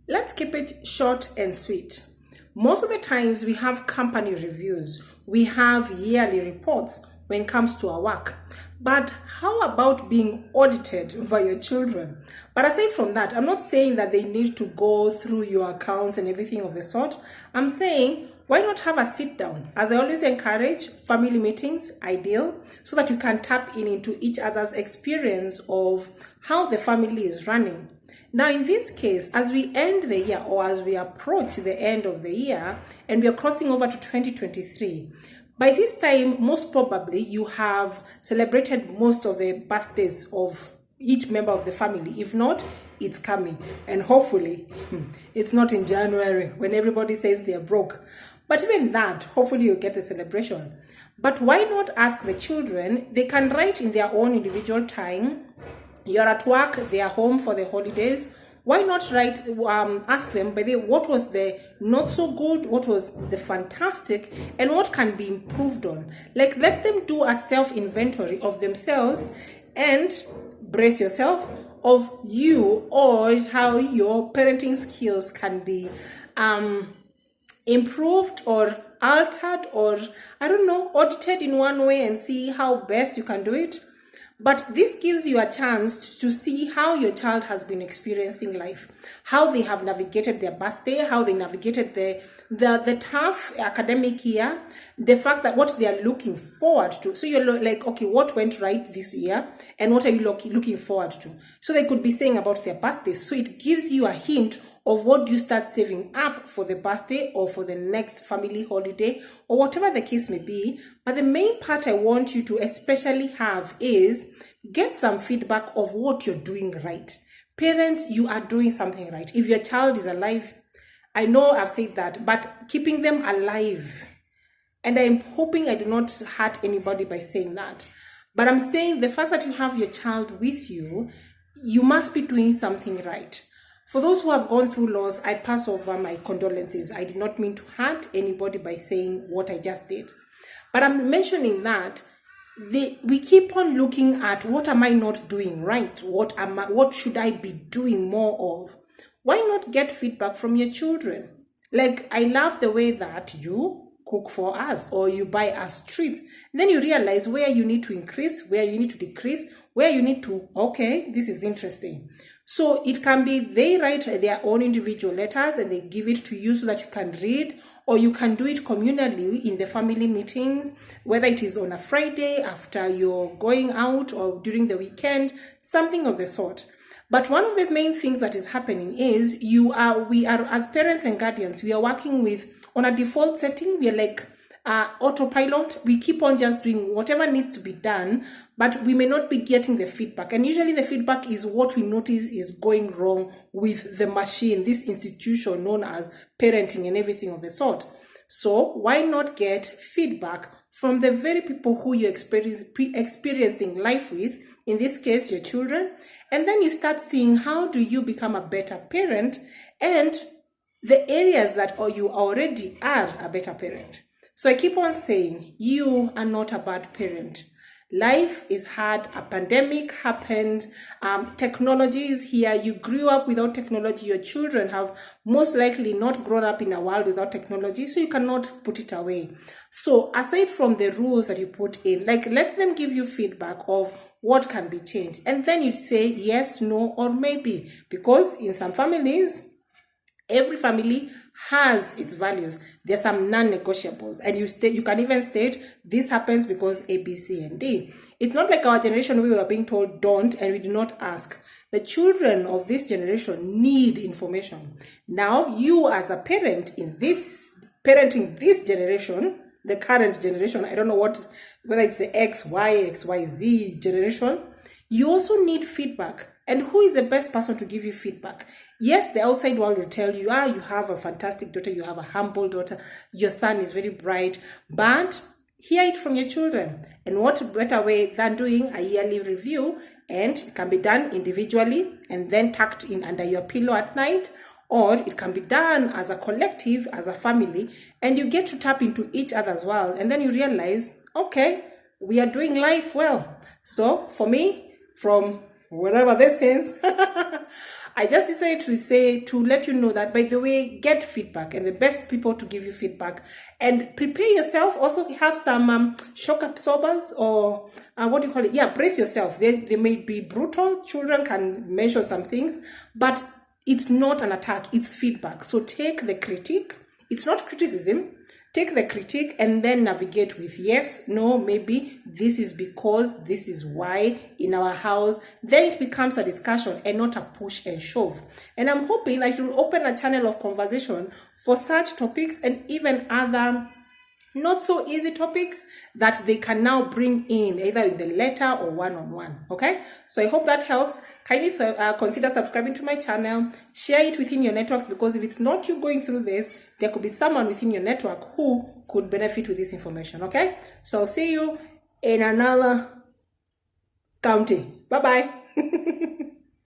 Let's keep it short and sweet. Most of the times we have company reviews, we have yearly reports when it comes to our work. But how about being audited by your children? But aside from that, I'm not saying that they need to go through your accounts and everything of the sort. I'm saying, why not have a sit down? As I always encourage, family meetings, ideal, so that you can tap into each other's experience of how the family is running. Now, in this case, as we end the year or as we approach the end of the year and we are crossing over to 2023, by this time, most probably you have celebrated most of the birthdays of each member of the family. If not, it's coming. And hopefully, it's not in January when everybody says they're broke. But even that, hopefully you get a celebration. But why not ask the children? They can write in their own individual time. You're at work, they are home for the holidays. Why not ask them, by the way, what was the not so good, what was the fantastic, and what can be improved on? Like, let them do a self-inventory of themselves and brace yourself of you or how your parenting skills can be improved or altered or, I don't know, audited in one way and see how best you can do it. But this gives you a chance to see how your child has been experiencing life, how they have navigated their birthday, how they navigated the tough academic year, the fact that what they are looking forward to. So you're like, okay, what went right this year and what are you looking forward to? So they could be saying about their birthdays. So it gives you a hint of what do you start saving up for the birthday or for the next family holiday or whatever the case may be. But the main part I want you to especially have is get some feedback of what you're doing right. Parents, you are doing something right. If your child is alive, I know I've said that, but keeping them alive. And I'm hoping I do not hurt anybody by saying that. But I'm saying the fact that you have your child with you, you must be doing something right. For those who have gone through loss, I pass over my condolences. I did not mean to hurt anybody by saying what I just did. But I'm mentioning that we keep on looking at what am I not doing right? What should I be doing more of? Why not get feedback from your children? Like, I love the way that you cook for us or you buy us treats. Then you realize where you need to increase, where you need to decrease, where you need to, okay, this is interesting. So it can be they write their own individual letters and they give it to you so that you can read, or you can do it communally in the family meetings, whether it is on a Friday after you're going out or during the weekend, something of the sort. But one of the main things that is happening is we are as parents and guardians, we are working with, on a default setting, we are like autopilot. We keep on just doing whatever needs to be done, but we may not be getting the feedback. And usually the feedback is what we notice is going wrong with the machine, this institution known as parenting and everything of the sort. So why not get feedback from the very people who you're experiencing life with, in this case, your children, and then you start seeing how do you become a better parent and the areas that you already are a better parent. So I keep on saying, you are not a bad parent. Life is hard. A pandemic happened. Technology is here. You grew up without technology. Your children have most likely not grown up in a world without technology, so you cannot put it away. So aside from the rules that you put in, like, let them give you feedback of what can be changed. And then you say yes, no, or maybe. Because in some families, every family has its values. There's some non-negotiables, and you can even state this happens because A, B, C, and D. It's not like our generation where we were being told don't and we did not ask. The children of this generation need information. Now, you as a parent parenting this generation, the current generation, I don't know whether it's the X, Y, XYZ generation, you also need feedback. And who is the best person to give you feedback? Yes, the outside world will tell you, you have a fantastic daughter, you have a humble daughter, your son is very bright, but hear it from your children. And what better way than doing a yearly review, and it can be done individually and then tucked in under your pillow at night, or it can be done as a collective, as a family, and you get to tap into each other's world, and then you realize, okay, we are doing life well. So for me, from whatever this is, I just decided to let you know that, by the way, get feedback, and the best people to give you feedback. And prepare yourself. Also have some shock absorbers, or what do you call it? Yeah, brace yourself. They may be brutal. Children can measure some things, but it's not an attack. It's feedback. So take the critique. It's not criticism. Take the critique and then navigate with yes, no, maybe, this is because, this is why in our house. Then it becomes a discussion and not a push and shove. And I'm hoping that it will open a channel of conversation for such topics and even other not so easy topics that they can now bring in either in the letter or one-on-one. Okay, so I hope that helps. Kindly consider subscribing to my channel, share it within your networks, because if it's not you going through this, there could be someone within your network who could benefit with this information. Okay, so I'll see you in another county. Bye bye.